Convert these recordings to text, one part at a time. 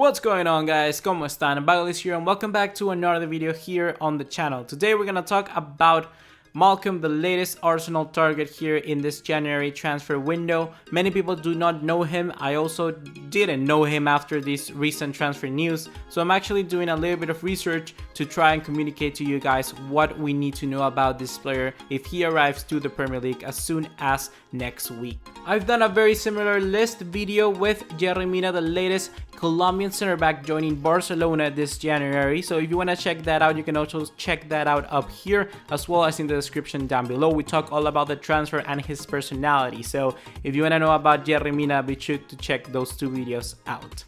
What's going on, guys? ¿Cómo están? BugaLuis here and welcome back to another video here on the channel. Today we're gonna talk about Malcom, the latest Arsenal target here in this January transfer window. Many people do not know him. I also didn't know him after this recent transfer news. So I'm actually doing a little bit of research to try and communicate to you guys what we need to know about this player if he arrives to the Premier League as soon as next week. I've done a very similar list video with YERRY MINA, the latest Colombian center back joining Barcelona this January. So if you want to check that out, you can also check that out up here as well as in the description down below. We talk all about the transfer and his personality. So if you want to know about YERRY MINA, be sure to check those two videos out.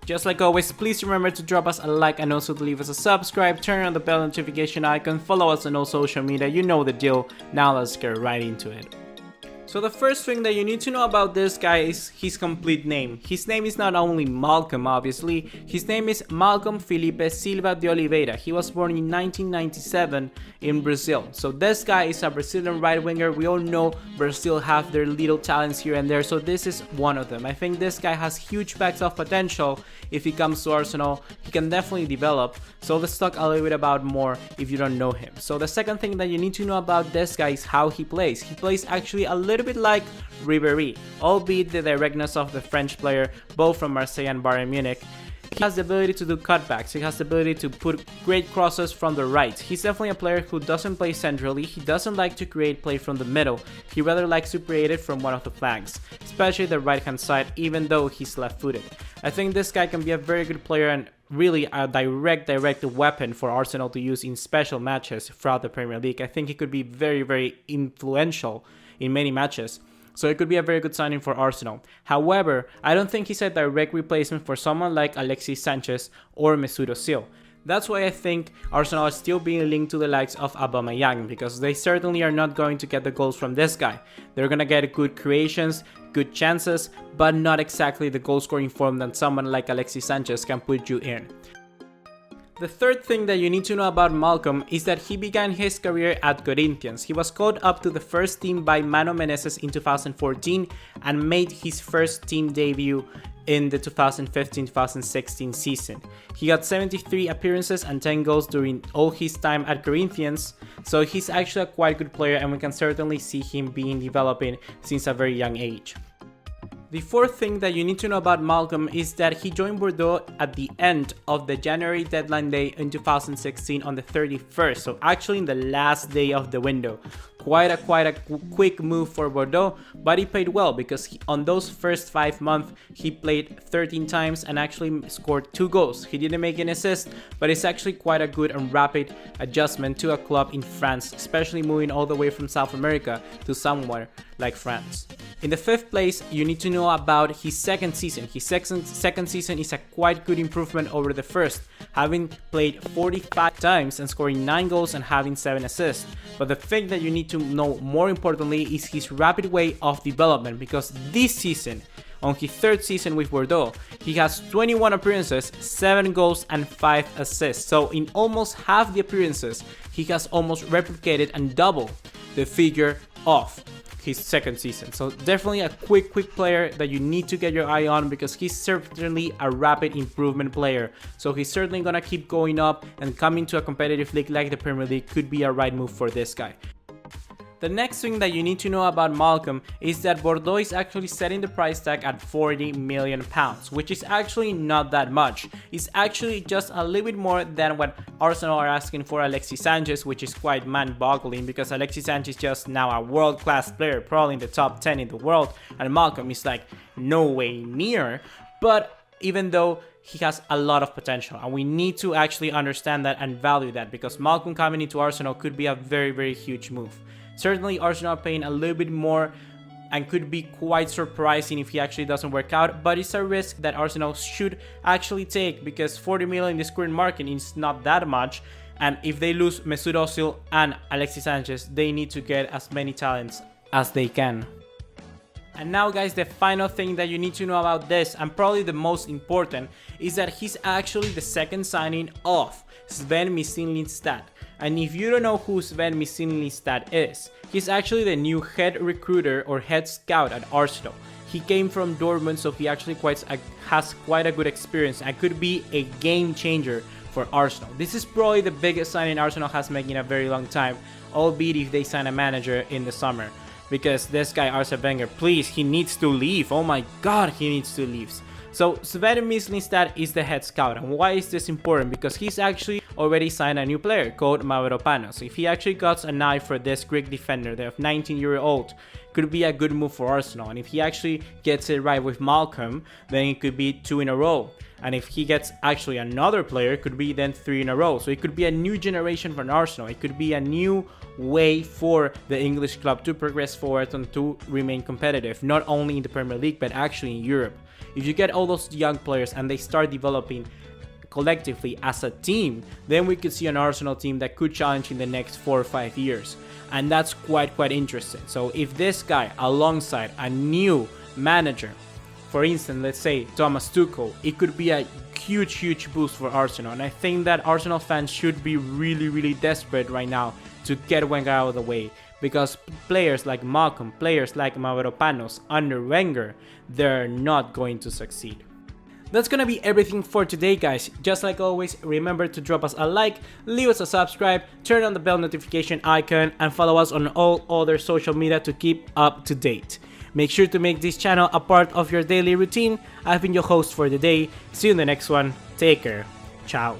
Just like always, please remember to drop us a like and also to leave us a subscribe, turn on the bell notification icon, follow us on all social media, you know the deal. Now let's get right into it. So the first thing that you need to know about this guy is his complete name. His name is not only Malcom, obviously. His name is Malcom Felipe Silva de Oliveira. He was born in 1997 in Brazil. So this guy is a Brazilian right winger. We all know Brazil have their little talents here and there. So this is one of them. I think this guy has huge bags of potential. If he comes to Arsenal, he can definitely develop. So let's talk a little bit about more if you don't know him. So the second thing that you need to know about this guy is how he plays. He plays actually a little bit like YERRY, albeit the directness of the French player, both from Marseille and Bayern Munich. He has the ability to do cutbacks, he has the ability to put great crosses from the right. He's definitely a player who doesn't play centrally, he doesn't like to create play from the middle, he rather likes to create it from one of the flanks, especially the right hand side, even though he's left footed. I think this guy can be a very good player and really a direct weapon for Arsenal to use in special matches throughout the Premier League. I think he could be very influential in many matches. So it could be a very good signing for Arsenal. However, I don't think he's a direct replacement for someone like Alexis Sanchez or Mesut Ozil. That's why I think Arsenal is still being linked to the likes of Aubameyang, because they certainly are not going to get the goals from this guy. They're going to get good creations, good chances, but not exactly the goal scoring form that someone like Alexis Sanchez can put you in. The third thing that you need to know about Malcom is that he began his career at Corinthians. He was called up to the first team by Mano Menezes in 2014 and made his first team debut in the 2015-2016 season. He got 73 appearances and 10 goals during all his time at Corinthians, so he's actually a quite good player and we can certainly see him being developing since a very young age. The fourth thing that you need to know about Malcom is that he joined Bordeaux at the end of the January deadline day in 2016 on the 31st, so actually in the last day of the window. Quite a quick move for Bordeaux, but he played well because on those first 5 months he played 13 times and actually scored 2 goals. He didn't make an assist, but it's actually quite a good and rapid adjustment to a club in France, especially moving all the way from South America to somewhere like France. In the fifth place, you need to know about his second season. His second season is a quite good improvement over the first, having played 45 times and scoring 9 goals and having 7 assists. But the thing that you need to know more importantly is his rapid way of development, because this season, on his third season with Bordeaux, he has 21 appearances, 7 goals and 5 assists. So in almost half the appearances, he has almost replicated and doubled the figure of his second season. So definitely a quick player that you need to get your eye on, because he's certainly a rapid improvement player. So he's certainly gonna keep going up, and coming to a competitive league like the Premier League could be a right move for this guy. The next thing that you need to know about Malcom is that Bordeaux is actually setting the price tag at £40 million, which is actually not that much. It's actually just a little bit more than what Arsenal are asking for Alexis Sanchez, which is quite mind-boggling because Alexis Sanchez is just now a world-class player, probably in the top 10 in the world, and Malcom is like no way near. But even though he has a lot of potential, and we need to actually understand that and value that, because Malcom coming into Arsenal could be a very huge move. Certainly Arsenal are paying a little bit more and could be quite surprising if he actually doesn't work out, but it's a risk that Arsenal should actually take, because 40 million in this current market is not that much, and if they lose Mesut Ozil and Alexis Sanchez, they need to get as many talents as they can. And now guys, the final thing that you need to know about this, and probably the most important, is that he's actually the second signing of Sven Mislintat. And if you don't know who Sven Mislintat is, he's actually the new head recruiter or head scout at Arsenal. He came from Dortmund, so he actually has quite a good experience and could be a game changer for Arsenal. This is probably the biggest signing Arsenal has made in a very long time, albeit if they sign a manager in the summer. Because this guy Arsene Wenger, please, he needs to leave. Oh my god, he needs to leave. So Sven Mislintat is the head scout, and why is this important? Because he's actually already signed a new player called Mavropanos. If he actually got an eye for this Greek defender, the 19-year-old, could be a good move for Arsenal. And if he actually gets it right with Malcom, then it could be 2 in a row. And if he gets actually another player, it could be then 3 in a row. So it could be a new generation for Arsenal. It could be a new way for the English club to progress forward and to remain competitive, not only in the Premier League, but actually in Europe. If you get all those young players and they start developing collectively as a team, then we could see an Arsenal team that could challenge in the next 4 or 5 years. And that's quite interesting. So if this guy, alongside a new manager, for instance, let's say Thomas Tuchel, it could be a huge boost for Arsenal. And I think that Arsenal fans should be really desperate right now to get Wenger out of the way. Because players like Malcom, players like Mavropanos under Wenger, they're not going to succeed. That's gonna be everything for today, guys. Just like always, remember to drop us a like, leave us a subscribe, turn on the bell notification icon, and follow us on all other social media to keep up to date. Make sure to make this channel a part of your daily routine. I've been your host for the day. See you in the next one. Take care. Ciao.